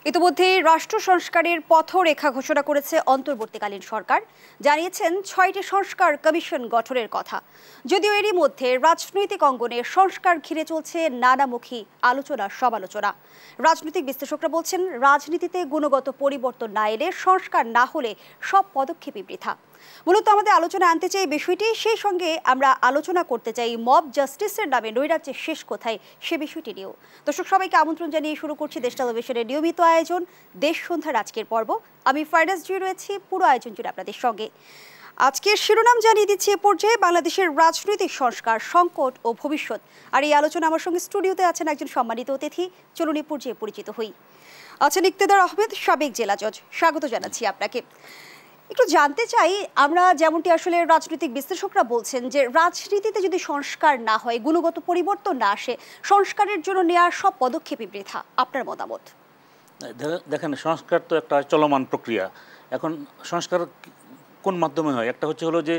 ইতিমধ্যে রাষ্ট্র সংস্কারের পথরেখা ঘোষণা করেছে অন্তর্বর্তীকালীন সরকার। জানিয়েছেন ৬টি সংস্কার কমিশন গঠনের কথা। যদিও এরই মধ্যে রাজনৈতিক অঙ্গনে সংস্কার ঘিরে চলছে নানামুখী আলোচনা সমালোচনা। রাজনৈতিক বিশ্লেষকরা বলছেন, রাজনীতিতে গুণগত পরিবর্তন না এলে, সংস্কার না হলে সব পদক্ষেপই বৃথা। মূলত আমাদের আলোচনা আনতে চাই বিষয়টি, সেই সঙ্গে আমরা আলোচনা করতে চাই মব জাস্টিসের নামে নৈরাজ্যের শেষ কোথায় সে বিষয়টি নিয়েও। দর্শক সবাইকে আমন্ত্রণ জানিয়ে শুরু করছি দেশ টেলিভিশনের নিয়মিত আয়োজন দেশ সন্ধ্যার আজকের পর্ব। আমি ফারদাস জি রয়েছি পুরো আয়োজন জুড়ে আপনাদের সঙ্গে। আজকের শিরোনাম জানিয়ে দিচ্ছি এ পর্যায়ে বাংলাদেশের রাজনৈতিক সংস্কার, সংকট ও ভবিষ্যৎ। আর এই আলোচনা আমার সঙ্গে স্টুডিওতে আছেন একজন সম্মানিত অতিথি। চলুন এ পর্যায়ে পরিচিত হই। আছেন ইকতেদার আহমেদ, সাবেক জেলা জজ। স্বাগত জানাচ্ছি আপনাকে। একটু জানতে চাই, আমরা যেমনটি আসলে রাজনৈতিক বিশ্লেষকরা বলছেন যে রাজনীতিতে যদি সংস্কার না হয়, গুণগত পরিবর্তন না আসে, সংস্কারের জন্য নেওয়া সব পদক্ষেপই বৃথা। আপনার মতামত? দেখেন, সংস্কার তো একটা চলমান প্রক্রিয়া। এখন সংস্কার কোন মাধ্যমে হয়? একটা হলো যে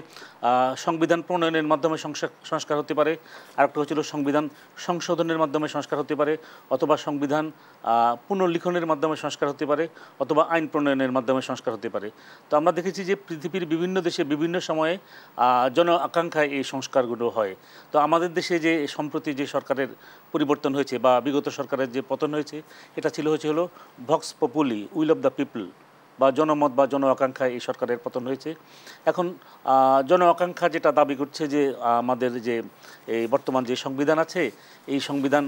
সংবিধান প্রণয়নের মাধ্যমে সংস্কার হতে পারে, আরেকটা হচ্ছিল সংবিধান সংশোধনের মাধ্যমে সংস্কার হতে পারে, অথবা সংবিধান পুনর্লিখনের মাধ্যমে সংস্কার হতে পারে, অথবা আইন প্রণয়নের মাধ্যমে সংস্কার হতে পারে। তো আমরা দেখেছি যে পৃথিবীর বিভিন্ন দেশে বিভিন্ন সময়ে জন আকাঙ্ক্ষায় এই সংস্কারগুলো হয়। তো আমাদের দেশে যে সম্প্রতি যে সরকারের পরিবর্তন হয়েছে বা বিগত সরকারের যে পতন হয়েছে, এটা হলো vox populi, will of the people, বা জনমত বা জন আকাঙ্ক্ষায় এই সরকারের পতন হয়েছে। এখন জন আকাঙ্ক্ষা যেটা দাবি করছে যে আমাদের যে এই বর্তমান যে সংবিধান আছে, এই সংবিধান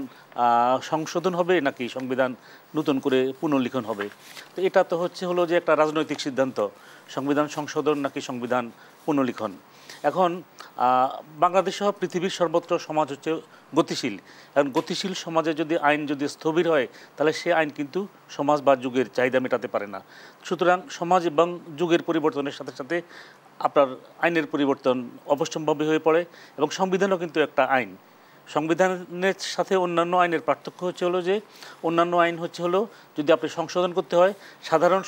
সংশোধন হবে নাকি সংবিধান নতুন করে পুনর্লিখন হবে। তো এটা তো হলো যে একটা রাজনৈতিক সিদ্ধান্ত, সংবিধান সংশোধন নাকি সংবিধান পুনর্লিখন। এখন বাংলাদেশ সহ পৃথিবীর সর্বত্র সমাজ হচ্ছে গতিশীল। এখন গতিশীল সমাজে যদি আইন স্থবির হয়, তাহলে সে আইন কিন্তু সমাজ বা যুগের চাহিদা মেটাতে পারে না। সুতরাং সমাজ এবং যুগের পরিবর্তনের সাথে সাথে আপনার আইনের পরিবর্তন অবশ্যম্ভাবী হয়ে পড়ে। এবং সংবিধানও কিন্তু একটা আইন। সংবিধানের সাথে অন্যান্য আইনের পার্থক্য হলো যে অন্যান্য আইন হলো যদি আপনি সংশোধন করতে হয়, সাধারণ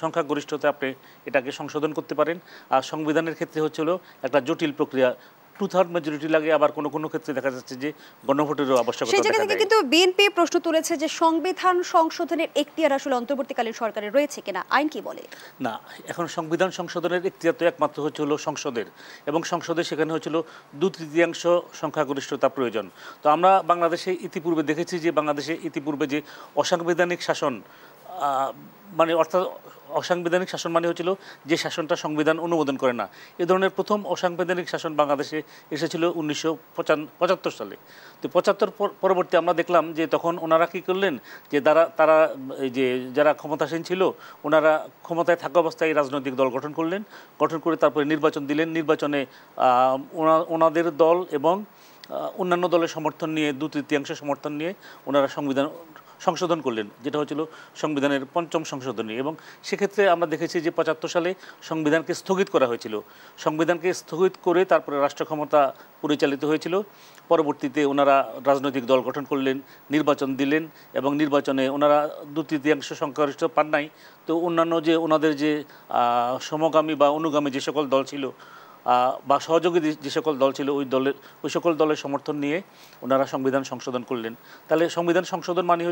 সংখ্যাগরিষ্ঠতে আপনি এটাকে সংশোধন করতে পারেন। আর সংবিধানের ক্ষেত্রে হলো একটা জটিল প্রক্রিয়া, 2/3 মেজরিটি লাগে। আবার কোনো কোনো ক্ষেত্রে দেখা যাচ্ছে যে গণভোটেরও আবশ্যকতা সেই জায়গা থেকে কিন্তু বিএনপি প্রশ্ন তুলেছে যে সংবিধান সংশোধনের এখতিয়ার আসলে অন্তর্বর্তীকালীন সরকারের রয়েছে কিনা, আইন কি বলে? না, এখন সংবিধান সংশোধনের এখতিয়ার তো একমাত্র হলো সংসদের, এবং সংসদে সেখানে 2/3 সংখ্যাগরিষ্ঠতা প্রয়োজন। তো আমরা বাংলাদেশে ইতিপূর্বে দেখেছি যে বাংলাদেশে ইতিপূর্বে যে অসাংবিধানিক শাসন, মানে অর্থাৎ অসাংবিধানিক শাসন মানে যে শাসনটা সংবিধান অনুমোদন করে না, এ ধরনের প্রথম অসাংবিধানিক শাসন বাংলাদেশে এসেছিল 1975 সালে। তো 75 পরবর্তী আমরা দেখলাম যে তখন ওনারা কী করলেন, যে তারা যে যারা ক্ষমতাসীন ছিল, ওনারা ক্ষমতায় থাকা অবস্থায় রাজনৈতিক দল গঠন করলেন, গঠন করে তারপরে নির্বাচন দিলেন। নির্বাচনে ওনাদের দল এবং অন্যান্য দলের সমর্থন নিয়ে, 2/3 সমর্থন নিয়ে ওনারা সংবিধান সংশোধন করলেন, যেটা সংবিধানের 5ম সংশোধনী। এবং সেক্ষেত্রে আমরা দেখেছি যে 75 সালে সংবিধানকে স্থগিত করা হয়েছিল। সংবিধানকে স্থগিত করে তারপরে রাষ্ট্র ক্ষমতা পরিচালিত হয়েছিল। পরবর্তীতে ওনারা রাজনৈতিক দল গঠন করলেন, নির্বাচন দিলেন, এবং নির্বাচনে ওনারা 2/3 সংখ্যাগরিষ্ঠ পান নাই। তো অন্যান্য যে ওনাদের যে সমগামী বা অনুগামী যে সকল দল ছিল বা সহযোগী যে সকল দল ছিল, ওই সকল দলের সমর্থন নিয়ে ওনারা সংবিধান সংশোধন করলেন। তাহলে সংবিধান সংশোধন মানে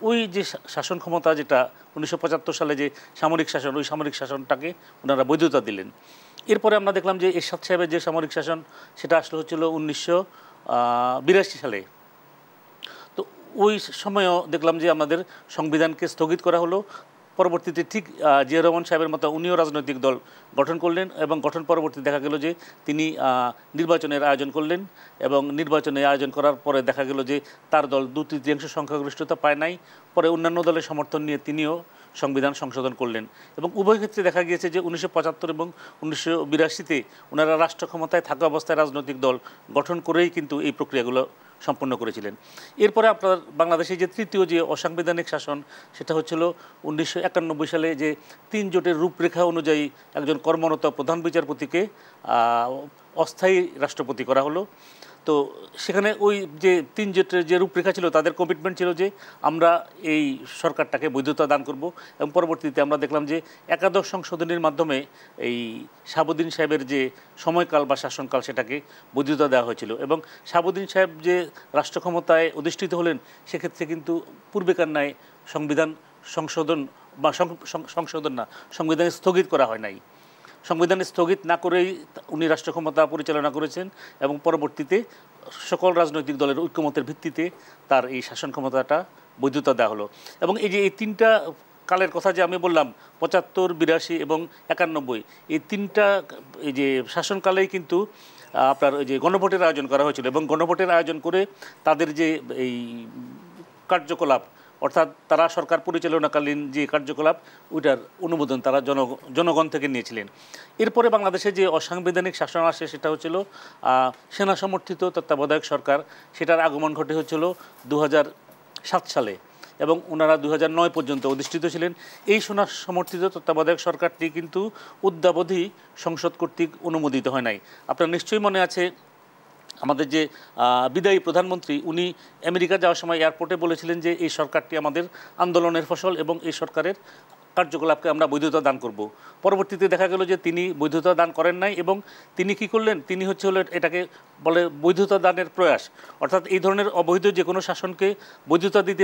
ওই যে শাসন ক্ষমতা, যেটা 1975 সালে যে সামরিক শাসন, ওই সামরিক শাসনটাকে ওনারা বৈধতা দিলেন। এরপরে আমরা দেখলাম যে এরশাদ সাহেবের যে সামরিক শাসন, সেটা আসলে 1982 সালে। তো ওই সময়ও দেখলাম যে আমাদের সংবিধানকে স্থগিত করা হলো। পরবর্তীতে ঠিক জিয়া রহমান সাহেবের মতো উনিও রাজনৈতিক দল গঠন করলেন, এবং গঠন পরবর্তী দেখা গেল যে তিনি নির্বাচনের আয়োজন করলেন, এবং নির্বাচনে আয়োজন করার পরে দেখা গেল যে তার দল 2/3 সংখ্যাগরিষ্ঠতা পায় নাই। পরে অন্যান্য দলের সমর্থন নিয়ে তিনিও সংবিধান সংশোধন করলেন। এবং উভয় ক্ষেত্রে দেখা গিয়েছে যে 1975 এবং 1982-তে ওনারা রাষ্ট্র ক্ষমতায় থাকা অবস্থায় রাজনৈতিক দল গঠন করেই কিন্তু এই প্রক্রিয়াগুলো সম্পন্ন করেছিলেন। এরপরে আপনার বাংলাদেশে যে তৃতীয় যে অসাংবিধানিক শাসন, সেটা 1991 সালে যে 3 জোটের রূপরেখা অনুযায়ী একজন কর্মরত প্রধান বিচারপতিকে অস্থায়ী রাষ্ট্রপতি করা হলো। তো সেখানে ওই যে 3 জোটের যে রূপরেখা ছিল, তাদের কমিটমেন্ট ছিল যে আমরা এই সরকারটাকে বৈধতা দান করব। এবং পরবর্তীতে আমরা দেখলাম যে একাদশ সংশোধনীর মাধ্যমে এই শাহাবুদ্দিন সাহেবের যে সময়কাল বা শাসনকাল, সেটাকে বৈধতা দেওয়া হয়েছিল। এবং শাহাবুদ্দিন সাহেব যে রাষ্ট্র ক্ষমতায় অধিষ্ঠিত হলেন, সেক্ষেত্রে কিন্তু পূর্বেকার ন্যায় সংবিধান সংশোধন বা সংশোধন না, সংবিধান স্থগিত করা হয় নাই। সংবিধান স্থগিত না করেই উনি রাষ্ট্র ক্ষমতা পরিচালনা করেছেন এবং পরবর্তীতে সকল রাজনৈতিক দলের ঐক্যমতের ভিত্তিতে তার এই শাসন ক্ষমতাটা বৈধতা দেওয়া হলো। এবং এই যে এই তিনটা কালের কথা যে আমি বললাম ৭৫, ৮২ এবং ৯১, এই তিনটা এই যে শাসনকালেই কিন্তু আপনার ওই যে গণভোটের আয়োজন করা হয়েছিল এবং গণভোটের আয়োজন করে তাদের যে এই কার্যকলাপ, অর্থাৎ তারা সরকার পরিচালনাকালীন যে কার্যকলাপ ওইটার অনুমোদন তারা জনগণ থেকে নিয়েছিলেন। এরপরে বাংলাদেশে যে অসাংবিধানিক শাসন আসে সেটা হচ্ছিল সেনা সমর্থিত তত্ত্বাবধায়ক সরকার, সেটার আগমন ঘটে হচ্ছিল ২০০৭ সালে এবং ওনারা ২০০৯ পর্যন্ত অধিষ্ঠিত ছিলেন। এই সেনা সমর্থিত তত্ত্বাবধায়ক সরকারটি কিন্তু অদ্যাবধি সংসদ কর্তৃক অনুমোদিত হয় নাই। আপনার নিশ্চয়ই মনে আছে আমাদের যে বিদায়ী প্রধানমন্ত্রী উনি আমেরিকা যাওয়ার সময় এয়ারপোর্টে বলেছিলেন যে এই সরকারটি আমাদের আন্দোলনের ফসল এবং এই সরকারের কার্যকলাপকে আমরা বৈধতা দান করব। পরবর্তীতে দেখা গেল যে তিনি বৈধতা দান করেন নাই এবং তিনি কি করলেন, তিনি হলো এটাকে বলে বৈধতা দানের প্রয়াস, অর্থাৎ এই ধরনের অবৈধ যে কোনো শাসনকে বৈধতা দিতে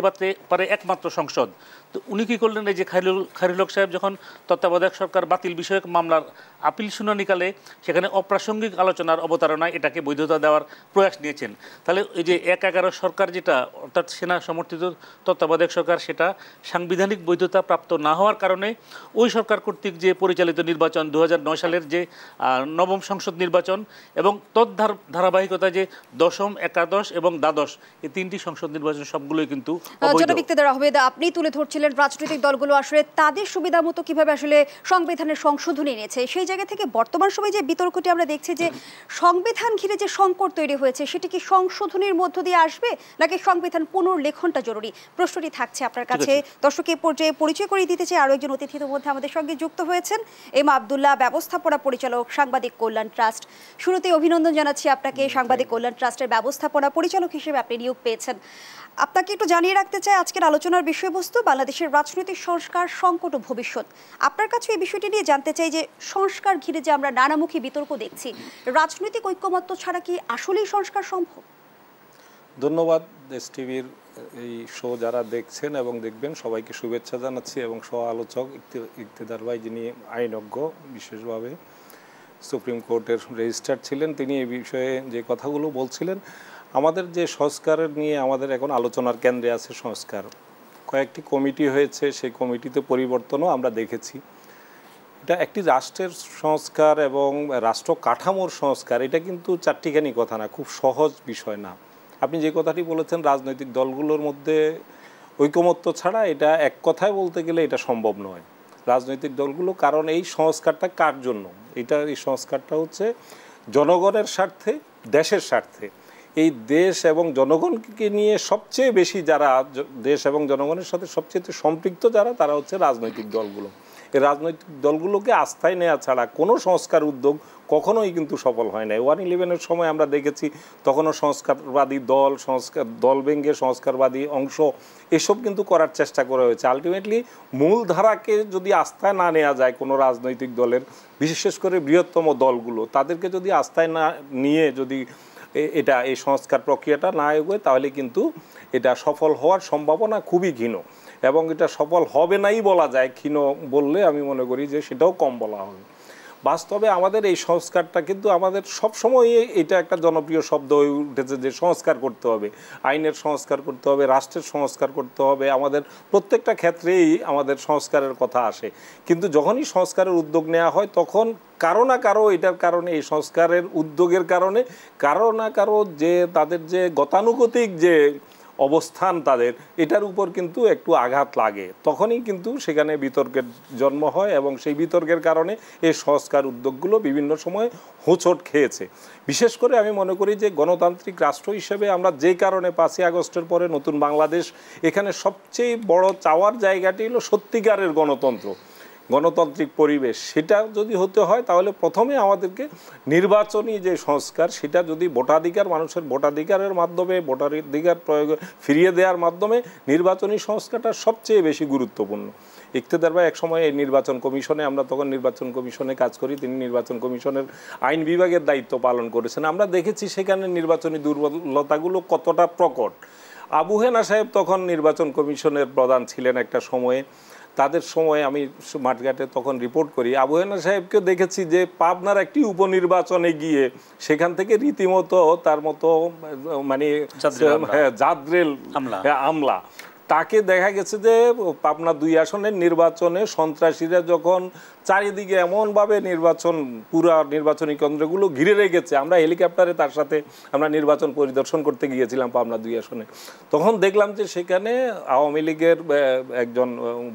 পারে একমাত্র সংসদ। তো উনি কী করলেন, এই যে খায়রুল হক সাহেব যখন তত্ত্বাবধায়ক সরকার বাতিল বিষয়ক মামলার আপিল শুনানিকালে সেখানে অপ্রাসঙ্গিক আলোচনার অবতারণায় এটাকে বৈধতা দেওয়ার প্রয়াস নিয়েছেন। তাহলে এই যে ১/১১ সরকার যেটা, অর্থাৎ সেনা সমর্থিত তত্ত্বাবধায়ক সরকার, সেটা সাংবিধানিক বৈধতা প্রাপ্ত না হওয়ার কারণে ওই সরকার কর্তৃক যে পরিচালিত নির্বাচন ২০০৯ সালের যে নবম সংসদ নির্বাচন এবং ধারাবাহিকতায় যে দশম, একাদশ এবং দ্বাদশ এই তিনটি সংসদ নির্বাচন সবগুলোই কিন্তু জনাব ইকতেদার আহমেদ, আপনি তুলে ধরছিলেন রাজনৈতিক দলগুলো আসলে তাদের সুবিধা মতো কিভাবে আসলে সংবিধানের সংশোধনী নিয়েছে। সেই জায়গা থেকে বর্তমান সময়ে যে বিতর্কটি আমরা দেখছি যে সংবিধান ঘিরে যে সংকট তৈরি হয়েছে সেটি কি সংশোধনীর মধ্য দিয়ে আসবে নাকি সংবিধান পুনর্লেখনটা জরুরি? প্রশ্নটি থাকছে আপনার কাছে। দর্শক এই পর্যায়ে পরিচয় করিয়ে দিতে চাই আরও একজন অতিথির মধ্যে আমাদের সঙ্গে যুক্ত হয়েছেন এম আব্দুল্লাহ, ব্যবস্থাপনা পরিচালক, সাংবাদিক কল্যাণ ট্রাস্ট। শুরুতে অভিনন্দন জানাচ্ছি আপনাকে, সাংবাদিক কল্যাণ ট্রাস্টের ব্যবস্থাপনা পরিচালক হিসেবে আপনি নিয়োগ পেয়েছেন। আপনাকে একটু জানিয়ে রাখতে চাই আজকের আলোচনার বিষয়বস্তু বাংলাদেশের রাজনৈতিক সংস্কার, সংকট ও ভবিষ্যৎ। আপনার কাছে এই বিষয়টি নিয়ে জানতে চাই যে সংস্কার ঘিরে যে আমরা নানামুখী বিতর্ক দেখছি, রাজনৈতিক ঐক্যমত্য ছাড়া কি আসলেই সংস্কার সম্ভব? ধন্যবাদ দেশ টিভির এই শো যারা দেখছেন এবং দেখবেন সবাইকে শুভেচ্ছা জানাচ্ছি এবং সহ আলোচক ইকতেদার ভাই, যিনি আইনজ্ঞ, বিশেষভাবে সুপ্রিম কোর্টের রেজিস্ট্রার ছিলেন, তিনি এই বিষয়ে যে কথাগুলো বলছিলেন। আমাদের যে সংস্কারের নিয়ে আমাদের এখন আলোচনার কেন্দ্রে আছে সংস্কার। কয়েকটি কমিটি হয়েছে, সেই কমিটিতে পরিবর্তনও আমরা দেখেছি। এটা একটি রাষ্ট্রের সংস্কার এবং রাষ্ট্র কাঠামোর সংস্কার, এটা কিন্তু চারটিখানি কথা না, খুব সহজ বিষয় না। আপনি যে কথাটি বলেছেন রাজনৈতিক দলগুলোর মধ্যে ঐকমত্য ছাড়া এটা এক কথায় বলতে গেলে এটা সম্ভব নয়। রাজনৈতিক দলগুলো, কারণ এই সংস্কারটা কার জন্য? এই সংস্কারটা হচ্ছে জনগণের স্বার্থে, দেশের স্বার্থে। এই দেশ এবং জনগণকে নিয়ে সবচেয়ে বেশি যারা, দেশ এবং জনগণের সাথে সবচেয়ে সম্পৃক্ত যারা, তারা হচ্ছে রাজনৈতিক দলগুলো। এই রাজনৈতিক দলগুলোকে আস্থায় নেওয়া ছাড়া কোনো সংস্কার উদ্যোগ কখনোই কিন্তু সফল হয় না। 1/11-এর সময় আমরা দেখেছি তখনও সংস্কারবাদী দল ভেঙে সংস্কারবাদী অংশ এসব কিন্তু করার চেষ্টা করা হয়েছে। আলটিমেটলি মূল ধারাকে যদি আস্থায় না নেওয়া যায় কোনো রাজনৈতিক দলের, বিশেষ করে বৃহত্তম দলগুলো, তাদেরকে যদি আস্থায় না নিয়ে যদি এই সংস্কার প্রক্রিয়াটা না এগোয়, তাহলে কিন্তু এটা সফল হওয়ার সম্ভাবনা খুবই ক্ষীণ। এবং এটা সফল হবে নাই বলা যায়, ক্ষীণ বললে আমি মনে করি যে সেটাও কম বলা হবে। বাস্তবে আমাদের এই সংস্কারটা কিন্তু আমাদের সবসময় এটা একটা জনপ্রিয় শব্দ হয়ে উঠেছে যে সংস্কার করতে হবে, আইনের সংস্কার করতে হবে, রাষ্ট্রের সংস্কার করতে হবে। আমাদের প্রত্যেকটা ক্ষেত্রেই আমাদের সংস্কারের কথা আসে, কিন্তু যখনই সংস্কারের উদ্যোগ নেওয়া হয় তখন কারো না কারো এটার কারণে, এই সংস্কারের উদ্যোগের কারণে কারো না কারো যে তাদের যে গতানুগতিক যে অবস্থান তাদের, এটার উপর কিন্তু একটু আঘাত লাগে, তখনই কিন্তু সেখানে বিতর্কের জন্ম হয় এবং সেই বিতর্কের কারণে এই সংস্কার উদ্যোগগুলো বিভিন্ন সময় হোঁচট খেয়েছে। বিশেষ করে আমি মনে করি যে গণতান্ত্রিক রাষ্ট্র হিসেবে আমরা যে কারণে 5ই আগস্টের পরে নতুন বাংলাদেশ, এখানে সবচেয়ে বড় চাওয়ার জায়গাটি হলো সত্যিকারের গণতন্ত্র, গণতান্ত্রিক পরিবেশ। সেটা যদি হতে হয় তাহলে প্রথমে আমাদেরকে নির্বাচনী যে সংস্কার, সেটা যদি ভোটাধিকার, মানুষের ভোটাধিকারের মাধ্যমে, ভোটাধিকার প্রয়োগ ফিরিয়ে দেওয়ার মাধ্যমে নির্বাচনী সংস্কারটা সবচেয়ে বেশি গুরুত্বপূর্ণ। ইকতেদার ভাই একসময় এই নির্বাচন কমিশনে, আমরা তখন নির্বাচন কমিশনে কাজ করি, তিনি নির্বাচন কমিশনের আইন বিভাগের দায়িত্ব পালন করেছেন। আমরা দেখেছি সেখানে নির্বাচনী দুর্বলতাগুলো কতটা প্রকট। আবু হেনা সাহেব তখন নির্বাচন কমিশনের প্রধান ছিলেন একটা সময়ে। তাদের সময় আমি মাঠঘাটে তখন রিপোর্ট করি, আবু হেনা সাহেবকে দেখেছি যে পাবনার একটি উপনির্বাচনে গিয়ে সেখান থেকে রীতিমতো তার মতো মানে জাদ্রেল আমলা, তাকে দেখা গেছে যে পাবনা 2 আসনের নির্বাচনে সন্ত্রাসীরা যখন চারিদিকে এমনভাবে পুরা নির্বাচনী কেন্দ্রগুলো ঘিরে রেখেছে, আমরা হেলিকপ্টারে তার সাথে আমরা নির্বাচন পরিদর্শন করতে গিয়েছিলাম পাবনা 2 আসনে। তখন দেখলাম যে সেখানে আওয়ামী লীগের একজন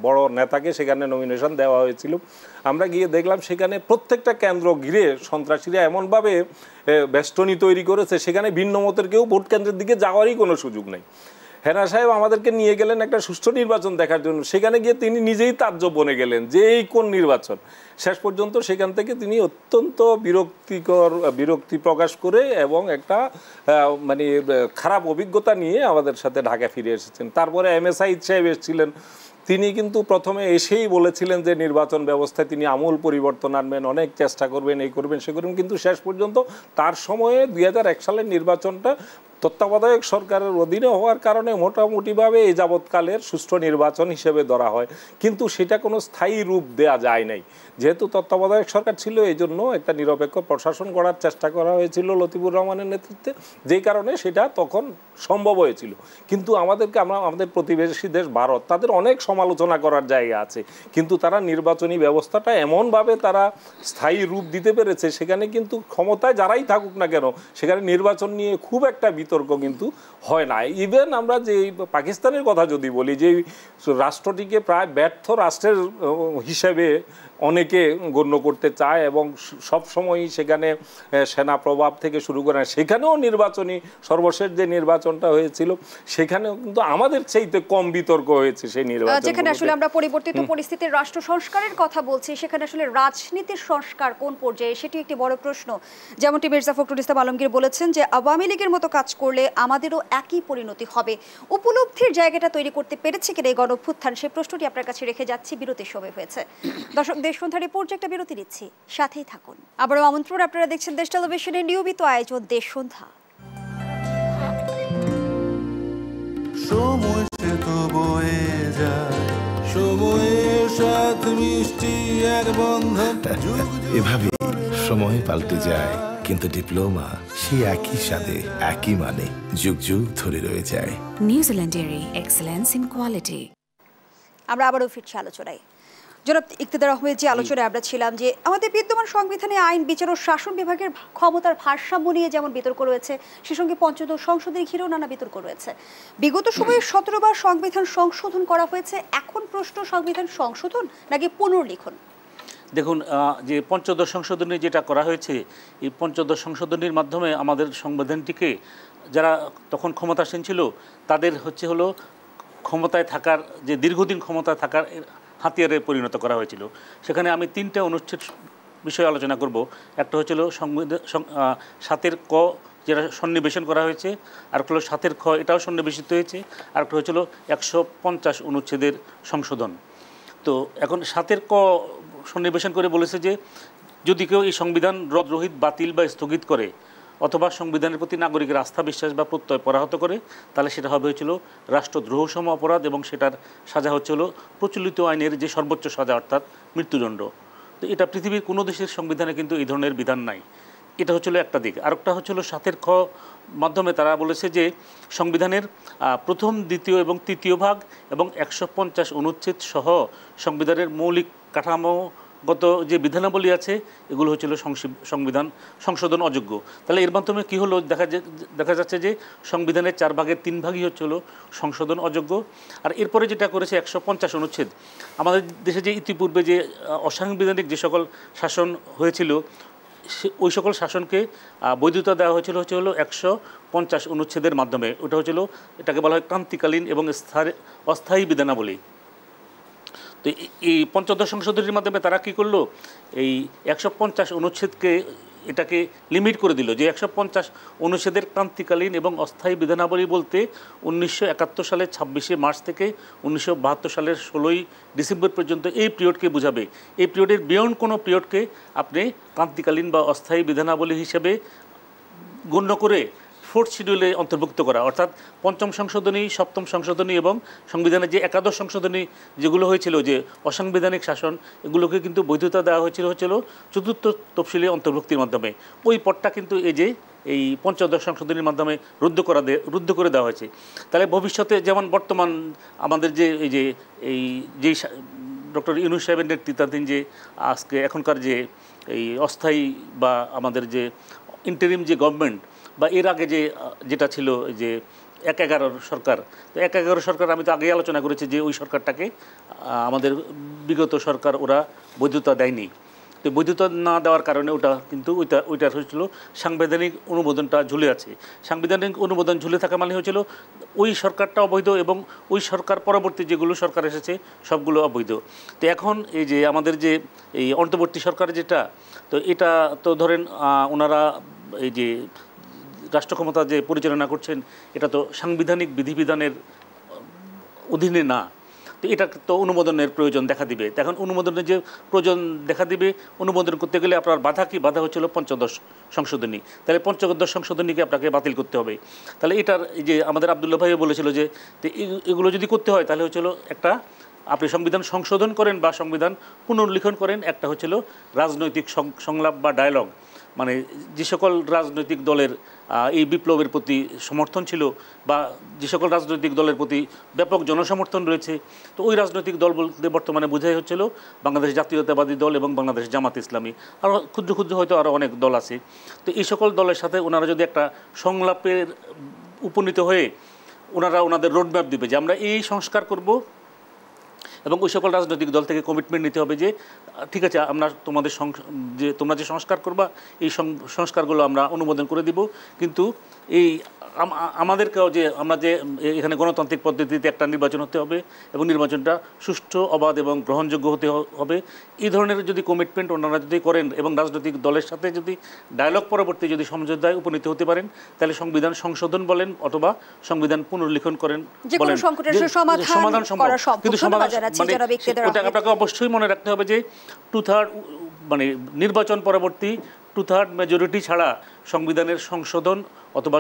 বড় নেতাকে সেখানে নমিনেশন দেওয়া হয়েছিল। আমরা গিয়ে দেখলাম সেখানে প্রত্যেকটা কেন্দ্র ঘিরে সন্ত্রাসীরা এমনভাবে বেষ্টনী তৈরি করেছে, সেখানে ভিন্ন মতের কেউ ভোট কেন্দ্রের দিকে যাওয়ারই কোনো সুযোগ নেই। হেনা সাহেব আমাদেরকে নিয়ে গেলেন একটা সুষ্ঠু নির্বাচন দেখার জন্য, সেখানে গিয়ে তিনি নিজেই তাজ্জব বনে গেলেন যে এই কোন নির্বাচন। শেষ পর্যন্ত সেখান থেকে তিনি অত্যন্ত বিরক্তি প্রকাশ করে এবং একটা মানে খারাপ অভিজ্ঞতা নিয়ে আমাদের সাথে ঢাকা ফিরে এসেছেন। তারপরে এমএ সাঈদ সাহেব এসেছিলেন, তিনি কিন্তু প্রথমে এসেই বলেছিলেন যে নির্বাচন ব্যবস্থায় তিনি আমূল পরিবর্তন আনবেন, অনেক চেষ্টা করবেন, এই করবেন সে করবেন, কিন্তু শেষ পর্যন্ত তার সময়ে 2001 সালের নির্বাচনটা তত্ত্বাবধায়ক সরকারের অধীনে হওয়ার কারণে মোটামুটিভাবে এই যাবৎকালের সুষ্ঠু নির্বাচন হিসেবে ধরা হয়, কিন্তু সেটা কোনো স্থায়ী রূপ দেয়া যায় নাই। যেহেতু তত্ত্বাবধায়ক সরকার ছিল, এই জন্য একটা নিরপেক্ষ প্রশাসন গড়ার চেষ্টা করা হয়েছিল লতিফুর রহমানের নেতৃত্বে, যেই কারণে সেটা তখন সম্ভব হয়েছিল। কিন্তু আমাদের প্রতিবেশী দেশ ভারত, তাদের অনেক সমালোচনা করার জায়গা আছে, কিন্তু তারা নির্বাচনী ব্যবস্থাটা এমনভাবে তারা স্থায়ী রূপ দিতে পেরেছে, সেখানে কিন্তু ক্ষমতায় যারাই থাকুক না কেন সেখানে নির্বাচন নিয়ে খুব একটা বিতর্ক কিন্তু হয় না। ইভেন আমরা যে পাকিস্তানের কথা যদি বলি, যে রাষ্ট্রটিকে প্রায় ব্যর্থ রাষ্ট্রের হিসেবে অনেকে গণ্য করতে চায় এবং সবসময়ই সেখানে সেনা প্রভাব থেকে শুরু করে, সেখানেও নির্বাচনী সর্বশেষ যে নির্বাচনটা হয়েছিল সেখানেও কিন্তু আমাদের চাইতে কম বিতর্ক হয়েছে সেই নির্বাচন। যেখানে আসলে আমরা পরিবর্তিত পরিস্থিতির রাষ্ট্র সংস্কারের কথা বলছি, সেখানে আসলে রাজনীতির সংস্কার কোন পর্যায়ে সেটি একটি বড় প্রশ্ন। যেমনটি মির্জা ফখরুল ইসলাম আলমগীর বলেছেন যে আওয়ামী লীগের মতো কাজ করলে আমাদেরও একই পরিণতি হবে। উপলব্ধির জায়গাটা তৈরি করতে পেরেছে কিনা এই গণঅভ্যুত্থান, সেই প্রশ্নটি আপনার কাছে রেখে যাচ্ছি। বিরতির সময় হয়েছে। দর্শক, দেশ সন্ধ্যা রিপোর্ট একটা বিরতি নিচ্ছি, সাথেই থাকুন। আবারও আমন্ত্রণ, আপনারা দেখছেন দেশ টেলিভিশনের নিয়মিত আয়োজন দেশ সন্ধ্যা। সময় সে তো বয়ে যায়, সময়ের সাথে মিষ্টি এক বন্ধন। এভাবে সময় পাল্টে যায়, কিন্তু ডিপ্লোমা সেই একই স্বাদে একই মানে যুগ যুগ ধরে রয়ে যায়। নিউজিল্যান্ডের এক্সেলেন্স ইন কোয়ালিটি। আমরা আবারও ফিরছি আলোচনায়। জনাব ইকতেদার আহমেদ, যে আলোচনায় আমরা ছিলাম যে আমাদের বিদ্যমান সংবিধানে আইন, বিচার ও শাসন বিভাগের ক্ষমতার ভারসাম্য নিয়ে যেমন বিতর্ক রয়েছে, সে সঙ্গে পঞ্চদশ সংশোধনী ঘিরেও নানা বিতর্ক রয়েছে। বিগত সময়ে 17 বার সংবিধান সংশোধন করা হয়েছে। এখন প্রশ্ন, সংবিধান সংশোধন নাকি পুনর্লিখন? দেখুন, যে পঞ্চদশ সংশোধনী যেটা করা হয়েছে, এই পঞ্চদশ সংশোধনীর মাধ্যমে আমাদের সংবিধানটিকে যারা তখন ক্ষমতাসীন ছিল তাদের হলো ক্ষমতায় থাকার, যে দীর্ঘদিন ক্ষমতায় থাকার হাতিয়ারে পরিণত করা হয়েছিল। সেখানে আমি 3টে অনুচ্ছেদ বিষয়ে আলোচনা করব। একটা হচ্ছিল সংবিধান 7-এর ক, যেটা সন্নিবেশন করা হয়েছে, আর একটা হলো 7-এর খ, এটাও সন্নিবেশিত হয়েছে, আর একটা হচ্ছিল 150 অনুচ্ছেদের সংশোধন। তো এখন 7-এর ক সন্নিবেশন করে বলেছে যে যদি কেউ এই সংবিধান রদ-রহিত, বাতিল বা স্থগিত করে অথবা সংবিধানের প্রতি নাগরিকের আস্থা, বিশ্বাস বা প্রত্যয় পরাহত করে, তাহলে সেটা হবে রাষ্ট্রদ্রোহসম অপরাধ, এবং সেটার সাজা প্রচলিত আইনের যে সর্বোচ্চ সাজা, অর্থাৎ মৃত্যুদণ্ড। তো এটা পৃথিবীর কোনো দেশের সংবিধানে কিন্তু এই ধরনের বিধান নাই। এটা একটা দিক। আরেকটা 7-এর খ মাধ্যমে তারা বলেছে যে সংবিধানের প্রথম, দ্বিতীয় এবং তৃতীয় ভাগ এবং 150 অনুচ্ছেদ সহ সংবিধানের মৌলিক কাঠামোগত যে বিধানাবলী আছে, এগুলো সংবিধান সংশোধন অযোগ্য। তাহলে এর মাধ্যমে কী হলো, দেখা যাচ্ছে যে সংবিধানের 4 ভাগের 3 ভাগই সংশোধন অযোগ্য। আর এরপরে যেটা করেছে 150 অনুচ্ছেদ, আমাদের দেশে যে ইতিপূর্বে যে অসাংবিধানিক যে সকল শাসন হয়েছিল, ওই সকল শাসনকে বৈধতা দেওয়া হয়েছিল 150 অনুচ্ছেদের মাধ্যমে। ওটা এটাকে বলা হয় ক্রান্তিকালীন এবং অস্থায়ী বিধানাবলী। তো এই পঞ্চদশ সংশোধনীর মাধ্যমে তারা কী করলো, এই 150 অনুচ্ছেদকে এটাকে লিমিট করে দিল, যে 150 অনুচ্ছেদের ক্রান্তিকালীন এবং অস্থায়ী বিধানাবলী বলতে 1971 সালের 26শে মার্চ থেকে 1972 সালের 16ই ডিসেম্বর পর্যন্ত এই পিরিয়ডকে বোঝাবে। এই পিরিয়ডের বিয়ন্ড কোনো পিরিয়ডকে আপনি ক্রান্তিকালীন বা অস্থায়ী বিধানাবলী হিসেবে গণ্য করে 4th শিডিউলে অন্তর্ভুক্ত করা, অর্থাৎ ৫ম সংশোধনী, ৭ম সংশোধনী এবং সংবিধানের যে একাদশ সংশোধনী যেগুলো হয়েছিল যে অসাংবিধানিক শাসন, এগুলোকে কিন্তু বৈধতা দেওয়া হয়েছিল ৪র্থ তফসিলি অন্তর্ভুক্তির মাধ্যমে। ওই পথটা কিন্তু এই পঞ্চদশ সংশোধনীর মাধ্যমে রুদ্ধ করে দেওয়া হয়েছে। তাহলে ভবিষ্যতে যেমন বর্তমান আমাদের যে ডক্টর ইউনূস সাহেবের নেতৃত্বাধীন যে আজকে এখনকার যে এই অস্থায়ী বা আমাদের যে ইন্টারিম যে গভর্নমেন্ট বা এর আগে যেটা ছিল যে ১/১১ সরকার, তো ১/১১ সরকার আমি তো আগেই আলোচনা করেছি যে ওই সরকারটাকে আমাদের বিগত সরকার ওরা বৈধতা দেয়নি। তো বৈধতা না দেওয়ার কারণে ওইটার হয়েছিল সাংবিধানিক অনুমোদনটা ঝুলে আছে। সাংবিধানিক অনুমোদন ঝুলে থাকা মানে হয়েছিল ওই সরকারটা অবৈধ এবং ওই সরকার পরবর্তী যেগুলো সরকার এসেছে সবগুলো অবৈধ। তো এখন এই যে আমাদের যে এই অন্তর্বর্তী সরকার যেটা, তো এটা তো ধরেন ওনারা এই যে রাষ্ট্র ক্ষমতা যে পরিচালনা করছেন এটা তো সাংবিধানিক বিধিবিধানের অধীনে না। তো এটা তো অনুমোদনের প্রয়োজন দেখা দিবে। এখন অনুমোদনের যে প্রয়োজন দেখা দিবে, অনুমোদন করতে গেলে আপনার বাধা হচ্ছিল পঞ্চদশ সংশোধনী। তাহলে পঞ্চদশ সংশোধনীকে আপনাকে বাতিল করতে হবে। তাহলে এটার এই যে আমাদের আব্দুল্লাহ ভাইও বলেছিল যে এগুলো যদি করতে হয় তাহলে হচ্ছিল একটা আপনি সংবিধান সংশোধন করেন বা সংবিধান পুনর্লিখন করেন, একটা হচ্ছিল রাজনৈতিক সংলাপ বা ডায়ালগ, মানে যে সকল রাজনৈতিক দলের এই বিপ্লবের প্রতি সমর্থন ছিল বা যে সকল রাজনৈতিক দলের প্রতি ব্যাপক জনসমর্থন রয়েছে, তো ওই রাজনৈতিক দল বলতে বর্তমানে বোঝাই হচ্ছিল বাংলাদেশ জাতীয়তাবাদী দল এবং বাংলাদেশ জামাত ইসলামী, আরও ক্ষুদ্র হয়তো আরও অনেক দল আছে। তো এই সকল দলের সাথে ওনারা যদি একটা সংলাপের উপনীত হয়ে ওনাদের রোডম্যাপ দিবে যে আমরা এই সংস্কার করব, এবং ওই সকল রাজনৈতিক দল থেকে কমিটমেন্ট নিতে হবে যে ঠিক আছে আমরা তোমরা যে সংস্কার করবা এই সংস্কারগুলো আমরা অনুমোদন করে দিব, কিন্তু এই আমাদেরকেও আমরা যে এখানে গণতান্ত্রিক পদ্ধতিতে একটা নির্বাচন হতে হবে এবং নির্বাচনটা সুষ্ঠু, অবাধ এবং গ্রহণযোগ্য হতে হবে। এই ধরনের যদি কমিটমেন্ট ওনারা যদি করেন এবং রাজনৈতিক দলের সাথে যদি ডায়ালগ পরবর্তী যদি সমঝোতায় উপনীত হতে পারেন, তাহলে সংবিধান সংশোধন বলেন অথবা সংবিধান পুনর্লিখন করেন বলেন সমাধান সম্ভব। কিন্তু সমাধান মানে ওটা আপনাকে অবশ্যই মনে রাখতে হবে যে 2/3 মানে নির্বাচন পরবর্তী 2/3 মেজরিটি ছাড়া সংবিধানের সংশোধন অথবা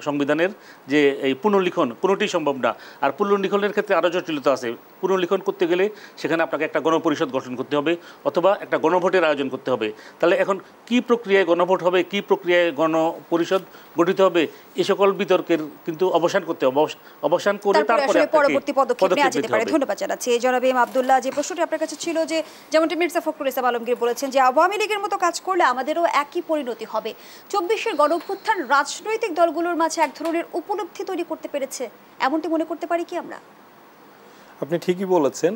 সংবিধানের যে এই পুনর্লিখন কোনোটি সম্ভব না। আর পুনর্লিখনের ক্ষেত্রে আরও জটিলতা আছে। পুনর্লিখন করতে গেলে সেখানে আপনাকে একটা গণপরিষদ গঠন করতে হবে অথবা একটা গণভোটের আয়োজন করতে হবে। তাহলে এখন কি প্রক্রিয়ায় গণভোট হবে, কি প্রক্রিয়ায় গণপরিষদ গঠিত হবে, এই সকল বিতর্কের কিন্তু অবসান করতে হবে। অবসান করে তারপরে পরবর্তী পদক্ষেপ নেওয়া যেতে পারে। ধন্যবাদ জানাচ্ছি জনাবে আব্দুল্লাহ। যে প্রশ্নটি আপনার কাছে ছিল যে যেমনটি মির্জা ফখরুল ইসলাম আলমগীর বলেছেন যে আওয়ামী লীগের মতো কাজ করলে আমাদেরও একই পরিণতি হবে। ২৪-এর গণঅভ্যুত্থান রাজনৈতিক দলগুলোর মাঝে এক ধরনের উপলব্ধি তৈরি করতে পেরেছে, এমনটি মনে করতে পারি কি আমরা? আপনি ঠিকই বলেছেন,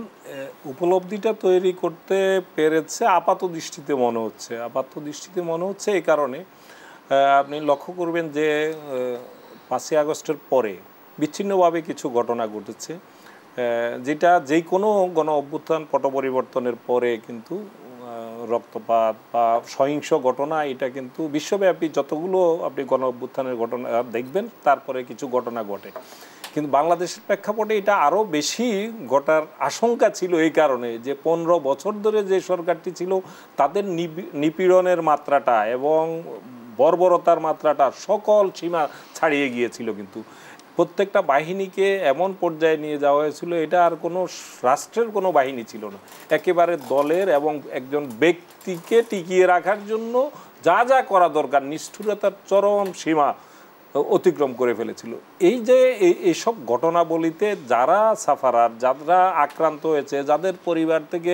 উপলব্ধিটা তৈরি করতে পেরেছে আপাত দৃষ্টিতে মনে হচ্ছে এই কারণে আপনি লক্ষ্য করবেন যে ৫ই আগস্টের পরে বিচ্ছিন্নভাবে কিছু ঘটনা ঘটেছে, যেটা যেই কোনো গণ অভ্যুত্থান পট পরিবর্তনের পরে কিন্তু রক্তপাত বা সহিংস ঘটনা, এটা কিন্তু বিশ্বব্যাপী যতগুলো আপনি গণ অভ্যুত্থানের ঘটনা দেখবেন তারপরে কিছু ঘটনা ঘটে। কিন্তু বাংলাদেশের প্রেক্ষাপটে এটা আরও বেশি ঘটার আশঙ্কা ছিল এই কারণে যে ১৫ বছর ধরে যে সরকারটি ছিল তাদের নিপীড়নের মাত্রাটা এবং বর্বরতার মাত্রাটা সকল সীমা ছাড়িয়ে গিয়েছিল। কিন্তু প্রত্যেকটা বাহিনীকে এমন পর্যায়ে নিয়ে যাওয়া হয়েছিল, এটা আর কোনো রাষ্ট্রের কোনো বাহিনী ছিল না, একেবারে দলের এবং একজন ব্যক্তিকে টিকিয়ে রাখার জন্য যা যা করা দরকার নিষ্ঠুরতার চরম সীমা অতিক্রম করে ফেলেছিল। এই যে এইসব ঘটনাবলিতে যারা সাফারার, যারা আক্রান্ত হয়েছে, যাদের পরিবার থেকে